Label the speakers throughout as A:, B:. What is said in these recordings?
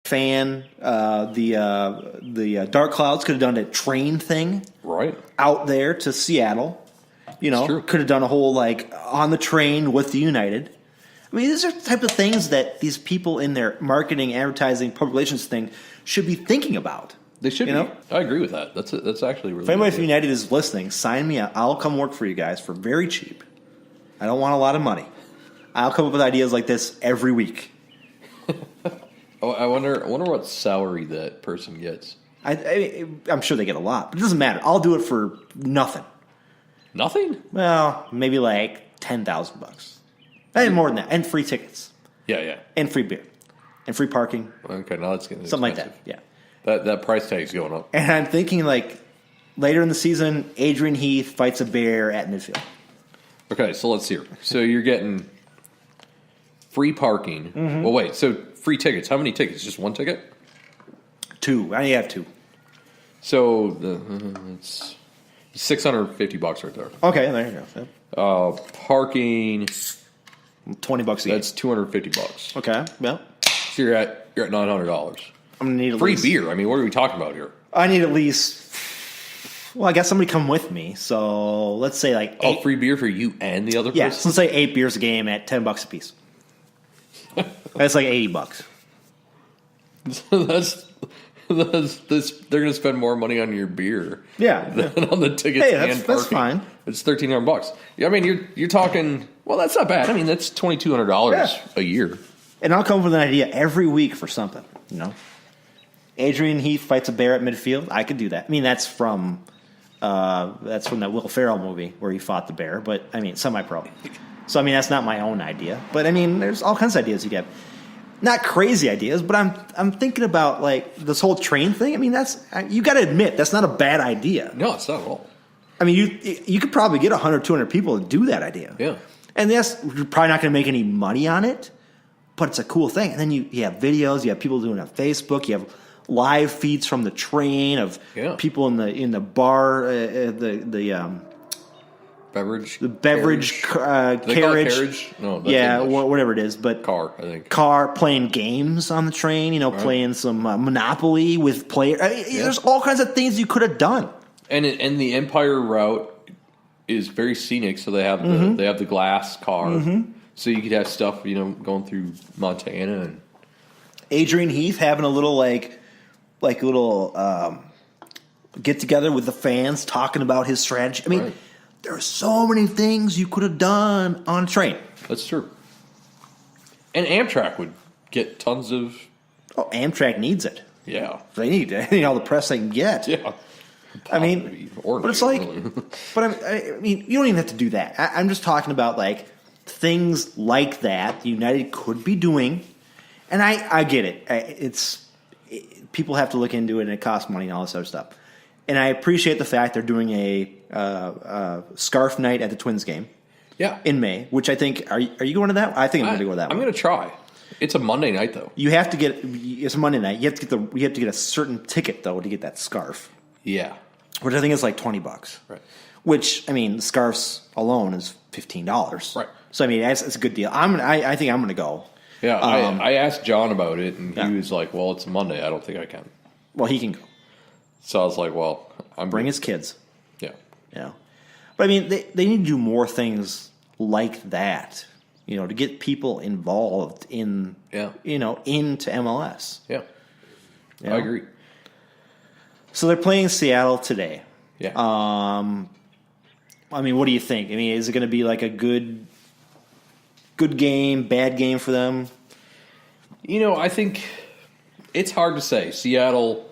A: fan. The Dark Clouds could have done a train thing out there to Seattle. Could have done a whole on the train with the United. I mean, these are the type of things that these people in their marketing, advertising, public relations thing should be thinking about.
B: They should be. I agree with that. That's actually really.
A: If anybody from United is listening, sign me up. I'll come work for you guys for very cheap. I don't want a lot of money. I'll come up with ideas like this every week.
B: I wonder what salary that person gets.
A: I'm sure they get a lot, but it doesn't matter. I'll do it for nothing.
B: Nothing?
A: Well, maybe $10,000. And more than that, and free tickets.
B: Yeah.
A: And free beer, and free parking.
B: Okay, now that's getting
A: something
B: expensive.
A: like that. Yeah,
B: that price tag's going up.
A: And I'm thinking later in the season, Adrian Heath fights a bear at midfield.
B: Okay, so let's hear. So you're getting free parking. Mm-hmm. Well, wait. So free tickets. How many tickets? Just one ticket?
A: 2. I only have 2.
B: So it's $650 right there.
A: Okay, there you go.
B: Yeah. Parking.
A: $20 a
B: That's $250.
A: Okay, well.
B: So you're at $900.
A: I'm gonna need
B: free beer. I mean, what are we talking about here?
A: I need at least. Well, I got somebody come with me, so let's say 8.
B: Free beer for you and the other person.
A: Yeah, so let's say 8 beers a game at $10 a piece. That's $80.
B: That's they're going to spend more money on your beer.
A: Yeah,
B: than on the tickets.
A: Hey, that's fine.
B: It's $1,300. Yeah, I mean, you're talking. Well, that's not bad. I mean, that's $2,200 a yeyear.
A: And I'll come up with an idea every week for something. Adrian Heath fights a bear at midfield. I could do that. I mean, that's from that Will Ferrell movie where he fought the bear. But I mean, semi-pro. So I mean, that's not my own idea. But I mean, there's all kinds of ideas you get. Not crazy ideas, but I'm thinking about this whole train thing. I mean, you got to admit that's not a bad idea.
B: No, it's not at all.
A: I mean, you could probably get 100, 200 people to do that idea.
B: Yeah.
A: And you're probably not going to make any money on it, but it's a cool thing. And then you have videos, you have people doing it on Facebook, you have live feeds from the train of people in the bar, beverage carriage.
B: No,
A: whatever it is, but
B: car. I think
A: playing games on the train. Playing some Monopoly with players. There's all kinds of things you could have done.
B: And the Empire route is very scenic, so they have the glass car, so you could have stuff going through Montana and
A: Adrian Heath having a little get together with the fans talking about his strategy. I mean, there are so many things you could have done on a train.
B: That's true. And Amtrak would get tons of.
A: Oh, Amtrak needs it.
B: Yeah,
A: they need all the press they can get.
B: Yeah.
A: I mean, but it's but I mean, you don't even have to do that. I'm just talking about things like that United could be doing, and I get it. People have to look into it, and it costs money and all this other stuff. And I appreciate the fact they're doing a scarf night at the Twins game.
B: Yeah,
A: in May, which I think are you going to that? I think I'm going to go to that.
B: I'm going to try. It's a Monday night though.
A: You have to get it's a Monday night. You have to get a certain ticket though to get that scarf.
B: Yeah.
A: Which I think is $20.
B: Right.
A: Which, I mean, the scarves alone is $15.
B: Right.
A: So, I mean, it's a good deal. I think I'm going to go.
B: Yeah, I asked John about it, and he was like, well, it's Monday. I don't think I can.
A: Well, he can go.
B: So I was like, well,
A: Bring his kids.
B: Yeah.
A: Yeah. But, I mean, they need to do more things like that, to get people involved into MLS.
B: Yeah. I agree.
A: So they're playing Seattle today.
B: Yeah.
A: I mean, what do you think? I mean, is it going to be a good game, bad game for them?
B: I think it's hard to say. Seattle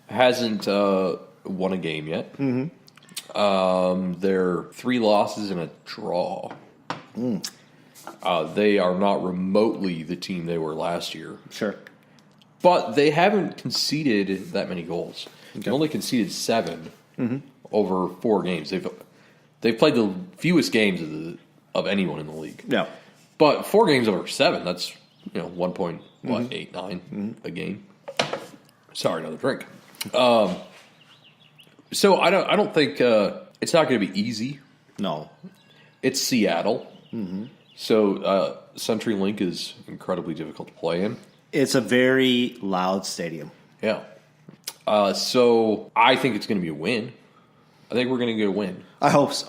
B: hasn't won a game yet. Mm-hmm. They're 3 losses and a draw. They are not remotely the team they were last year.
A: Sure.
B: But they haven't conceded that many goals. Okay. They've only conceded 7 over 4 games. They've played the fewest games of anyone in the league.
A: Yeah.
B: But 4 games over 7, that's 1.89 a game. Sorry, another drink. So I don't think it's not going to be easy.
A: No.
B: It's Seattle. Mm-hmm. So CenturyLink is incredibly difficult to play in.
A: It's a very loud stadium.
B: Yeah. So I think it's going to be a win. I think we're going to get a win.
A: I hope so.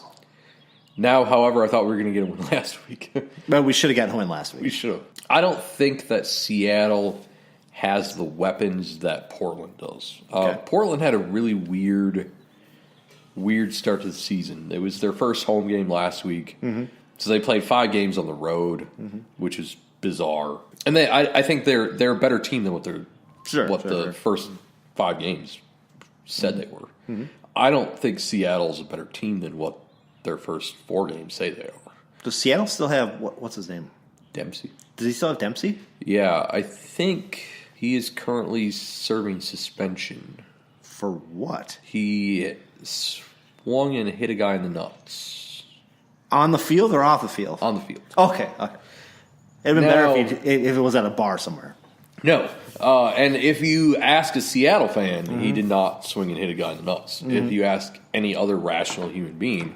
B: Now, however, I thought we were going to get a win last week.
A: But we should have gotten a win last week.
B: We should have. I don't think that Seattle has the weapons that Portland does.
A: Okay.
B: Portland had a really weird start to the season. It was their first home game last week. Mm-hmm. So they played 5 games on the road, which is bizarre. And I think they're a better team than what the first 5 games said they were. Mm-hmm. I don't think Seattle's a better team than what their first 4 games say they are.
A: Does Seattle still have what's his name?
B: Dempsey.
A: Does he still have Dempsey?
B: Yeah, I think he is currently serving suspension.
A: For what?
B: He swung and hit a guy in the nuts.
A: On the field or off the field?
B: On the field.
A: Okay. It'd been better if it was at a bar somewhere.
B: No. And if you ask a Seattle fan, he did not swing and hit a guy in the nuts. Mm-hmm. If you ask any other rational human being,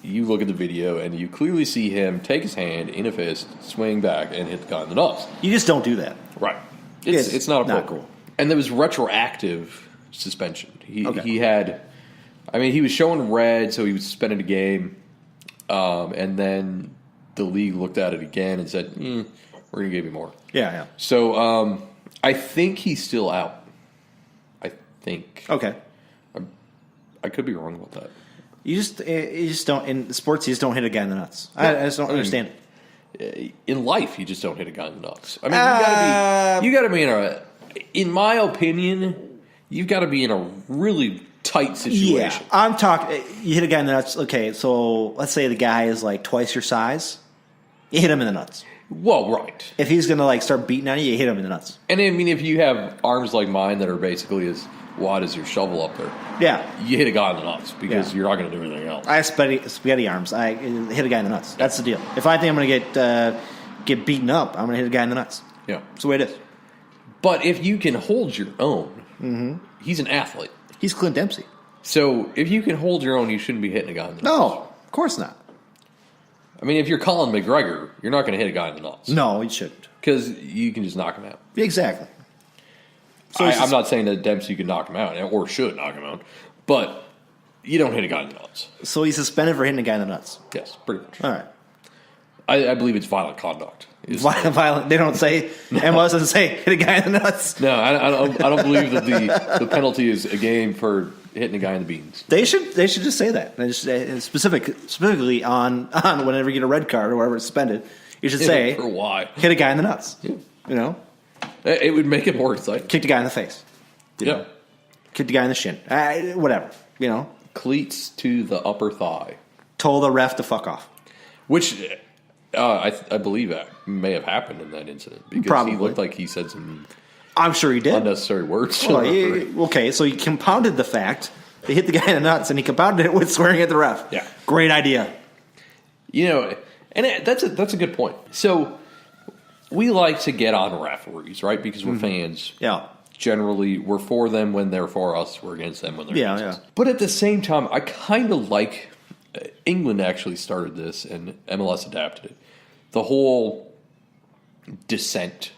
B: you look at the video and you clearly see him take his hand in a fist, swing back, and hit the guy in the nuts.
A: You just don't do that.
B: Right. It's not appropriate.
A: Not cool.
B: And there was retroactive suspension. He had, he was showing red, so he was suspended a game. And then the league looked at it again and said, we're going to give you more.
A: Yeah.
B: So I think he's still out. I think.
A: Okay.
B: I could be wrong about that.
A: You just don't, in sports, you just don't hit a guy in the nuts. I just don't understand it.
B: In life, you just don't hit a guy in the nuts. You got to be in my opinion, you've got to be in a really tight situation.
A: Yeah, I'm talking, you hit a guy in the nuts, okay, so let's say the guy is like twice your size, you hit him in the nuts.
B: Well, right.
A: If he's going to start beating on you, you hit him in the nuts.
B: And if you have arms like mine that are basically as wide as your shovel up there, you hit a guy in the nuts because you're not going to do anything else.
A: I have spaghetti arms. I hit a guy in the nuts. That's the deal. If I think I'm going to get beaten up, I'm going to hit a guy in the nuts.
B: Yeah.
A: That's the way it is.
B: But if you can hold your own, he's an athlete.
A: He's Clint Dempsey.
B: So if you can hold your own, you shouldn't be hitting a guy in the nuts.
A: No, of course not.
B: If you're Colin McGregor, you're not going to hit a guy in the nuts.
A: No, you shouldn't.
B: Because you can just knock him out.
A: Exactly. So
B: I'm not saying that Dempsey could knock him out, or should knock him out, but you don't hit a guy in the nuts.
A: So he's suspended for hitting a guy in the nuts?
B: Yes, pretty much.
A: All right.
B: I believe it's violent conduct.
A: Violent. They don't say, MLS doesn't say hit a guy in the nuts.
B: No, I don't believe that the penalty is a game for hitting a guy in the beans.
A: They should just say that. Specifically on whenever you get a red card or whatever it's suspended, you should say
B: for why
A: hit a guy in the nuts.
B: Yeah.
A: You know,
B: it would make it more exciting.
A: Kick the guy in the face.
B: Yeah,
A: kick the guy in the shin. Whatever. You know,
B: cleats to the upper thigh.
A: Told the ref to fuck off.
B: Which I believe that may have happened in that incident because
A: Probably.
B: He looked like he said some.
A: I'm sure he did.
B: Unnecessary words.
A: Okay, so he compounded the fact they hit the guy in the nuts, and he compounded it with swearing at the ref.
B: Yeah,
A: great idea.
B: And that's a good point. So we like to get on referees, right? Because we're fans.
A: Yeah.
B: Generally, we're for them when they're for us. We're against them when they're against us.
A: Yeah.
B: But at the same time, I kind of like England actually started this, and MLS adapted it. The whole dissent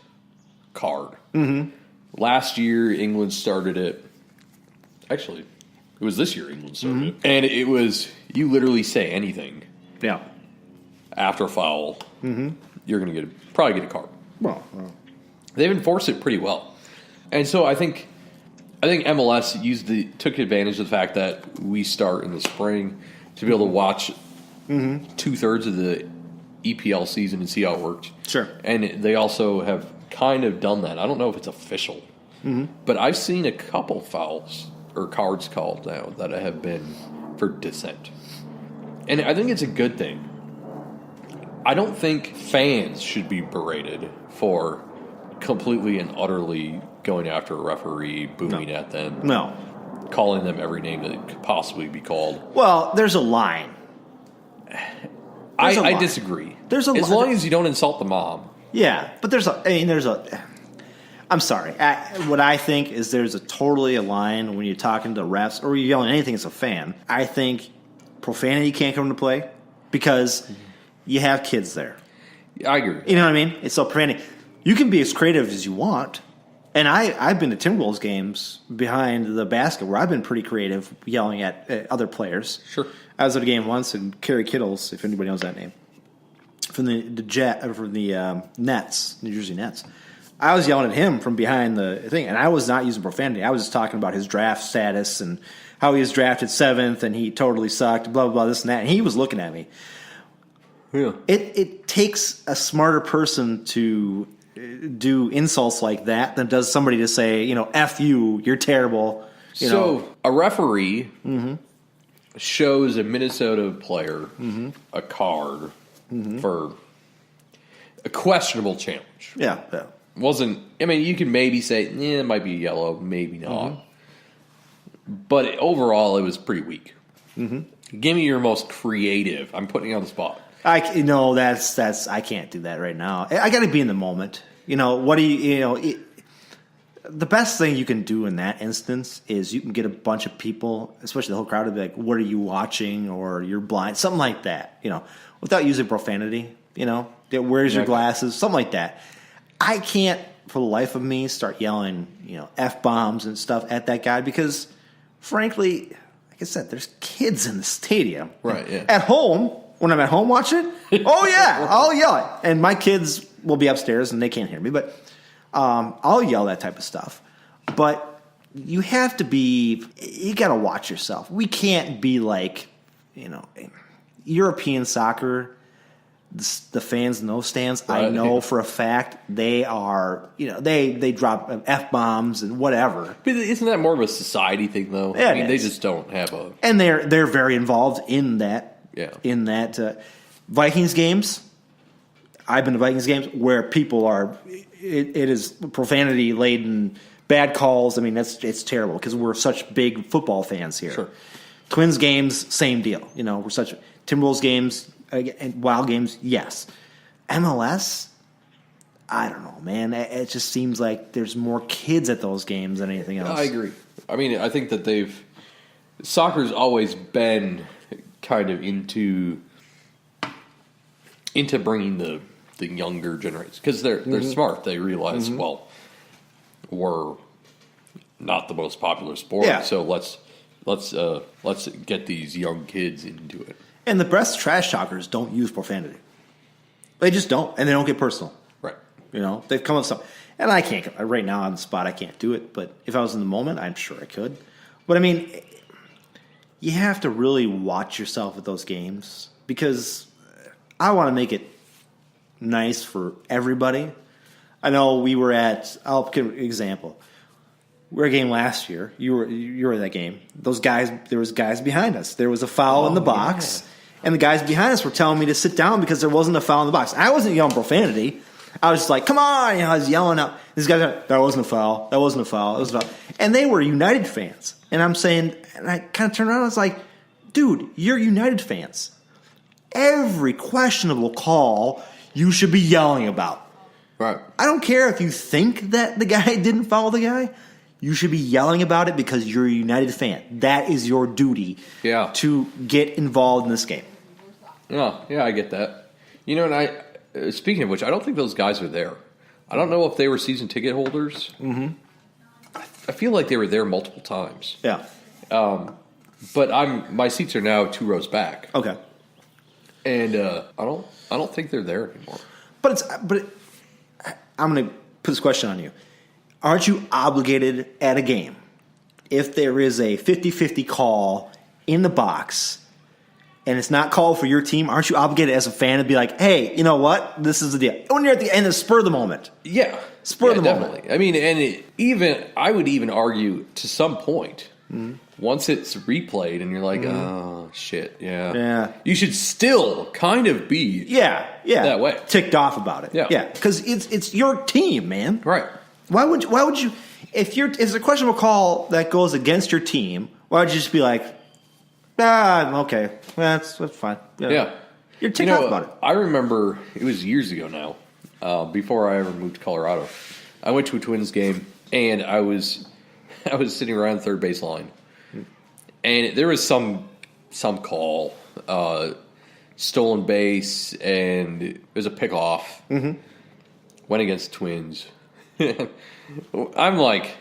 B: card. Mm-hmm. Last year, England started it. Actually, it was this year England started it. And it was, you literally say anything.
A: Yeah.
B: After a foul, you're going to probably get a card.
A: Well,
B: they've enforced it pretty well. And so I think MLS took advantage of the fact that we start in the spring to be able to watch 2/3 of the EPL season and see how it worked.
A: Sure.
B: And they also have kind of done that. I don't know if it's official, but I've seen a couple fouls or cards called now that have been for dissent. And I think it's a good thing. I don't think fans should be berated for completely and utterly going after a referee, booing at them.
A: No.
B: Calling them every name that could possibly be called.
A: Well, there's a line.
B: I disagree.
A: There's a
B: as long as you don't insult the mom.
A: Yeah, but I'm sorry. What I think is there's totally a line when you're talking to refs or you're yelling anything as a fan. I think profanity can't come into play because you have kids there.
B: I agree.
A: You know what I mean? It's so profanity. You can be as creative as you want. And I've been to Timberwolves games behind the basket where I've been pretty creative yelling at other players.
B: Sure.
A: I was at a game once, and Kerry Kittles, if anybody knows that name, from the Nets, New Jersey Nets. I was yelling at him from behind the thing, and I was not using profanity. I was just talking about his draft status and how he was drafted 7th, and he totally sucked, blah, blah, blah, this and that. And he was looking at me.
B: Yeah.
A: It takes a smarter person to do insults like that than does somebody to say, F you, you're terrible.
B: A referee shows a Minnesota player a card for a questionable challenge.
A: Yeah.
B: You can maybe say, it might be yellow, maybe not. But overall, it was pretty weak. Give me your most creative. I'm putting you on the spot.
A: That's I can't do that right now. I got to be in the moment. What do you the best thing you can do in that instance is you can get a bunch of people, especially the whole crowd, to be like, "What are you watching?" or "You're blind," something like that. Without using profanity. Where's your glasses? Something like that. I can't, for the life of me, start yelling, F-bombs and stuff at that guy because, frankly, like I said, there's kids in the stadium.
B: Right. Yeah.
A: At home. When I'm at home watching it, oh yeah, I'll yell it. And my kids will be upstairs and they can't hear me, but I'll yell that type of stuff. But you got to watch yourself. We can't be like, European soccer, the fans in those stands, right. I know for a fact they are, they drop F-bombs and whatever.
B: But isn't that more of a society thing, though?
A: Yeah,
B: they just don't have a...
A: And they're very involved in that.
B: Yeah.
A: In that Vikings games, I've been to Vikings games where people are, it is profanity laden, bad calls. I mean, it's terrible because we're such big football fans here.
B: Sure.
A: Twins games, same deal. We're such Timberwolves games and Wild games, yes. MLS, I don't know, man. It just seems like there's more kids at those games than anything else.
B: I agree. I think that soccer's always been kind of into bringing the younger generations because they're smart. They realize, well, we're not the most popular sport, so let's get these young kids into it.
A: And the best trash talkers don't use profanity. They just don't, and they don't get personal.
B: Right.
A: They've come up with something. And I can't, right now on the spot, I can't do it, but if I was in the moment, I'm sure I could. But you have to really watch yourself at those games because I want to make it nice for everybody. I know we were I'll give an example. We were at a game last year. You were at that game. Those guys, there was guys behind us. There was a foul in the box, and the guys behind us were telling me to sit down because there wasn't a foul in the box. I wasn't yelling profanity. I was just like, come on. I was yelling out. These guys are, that wasn't a foul. That wasn't a foul. That was a foul. And they were United fans. And I'm saying, and I kind of turned around and I was like, dude, you're United fans. Every questionable call you should be yelling about.
B: Right.
A: I don't care if you think that the guy didn't foul the guy. You should be yelling about it because you're a United fan. That is your duty to get involved in this game.
B: Yeah, I get that. And speaking of which, I don't think those guys are there. I don't know if they were season ticket holders. Mm-hmm. I feel like they were there multiple times.
A: Yeah.
B: But my seats are now 2 rows back.
A: Okay.
B: And I don't think they're there anymore.
A: But I'm going to put this question on you. Aren't you obligated at a game if there is a 50-50 call in the box and it's not called for your team? Aren't you obligated as a fan to be like, hey, you know what? This is the deal. When you're at the end, it's spur of the moment.
B: Yeah.
A: Spur of the
B: definitely. Moment. I would even argue to some point, once it's replayed and you're like, oh, shit, yeah. You should still kind of be that way.
A: Ticked off about it. Yeah. Because it's your team, man.
B: Right.
A: Why would you if it's a questionable call that goes against your team, why would you just be like, okay, that's fine.
B: Yeah.
A: You're ticked off about it.
B: I remember it was years ago now, before I ever moved to Colorado. I went to a Twins game and I was sitting around the third base line. And there was some call, stolen base, and it was a pickoff. Mm-hmm. went against Twins. I'm like,